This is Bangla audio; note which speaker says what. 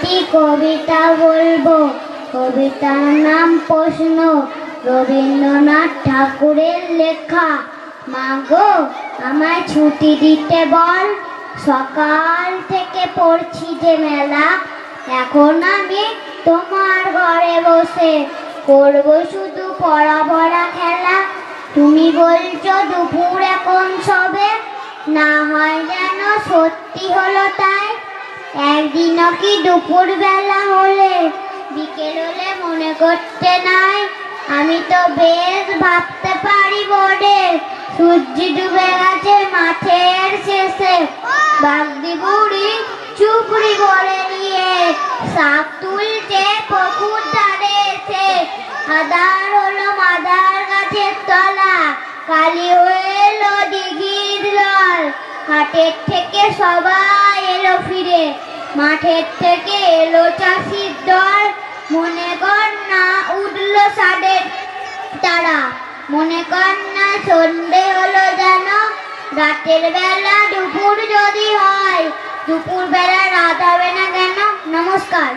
Speaker 1: একটি কবিতা বলবো। কবিতার নাম প্রশ্ন, রবীন্দ্রনাথ ঠাকুরের লেখা। মাগো আমায় ছুটি দিতে বল, সকাল থেকে পড়ছি যে মেলা। এখন আমি তোমার ঘরে বসে করবো শুধু পড়া পড়া খেলা। তুমি বলছো দুপুর এখন সবে, না হয় যেন সত্যি হলো তাই। একদিনও কি দুপুর বেলা হলে বিকেল হলে মনে করতে নাই। আমি তো বেশ ভাবতে পারি বোর্ডে, সূর্য ডুবে গেছে মাঠের শেষে। বাগদি বুড়ি চুপড়ি ভরে নিয়ে শাক তুলছে পুকুর ধারে এসে। আধার হলো মাদার গাছের তলা, কালি হয়ে এলো দিঘির জল। হাটের থেকে সবাই এলো ফিরে, মাঠের থেকে এলো চাষির দল। মনে কর না উঠলো সাদের তারা, মনে কর না সন্ধে হলো যেন। রাতের বেলা দুপুর যদি হয়, দুপুর বেলা রাত হবে না কেন? নমস্কার।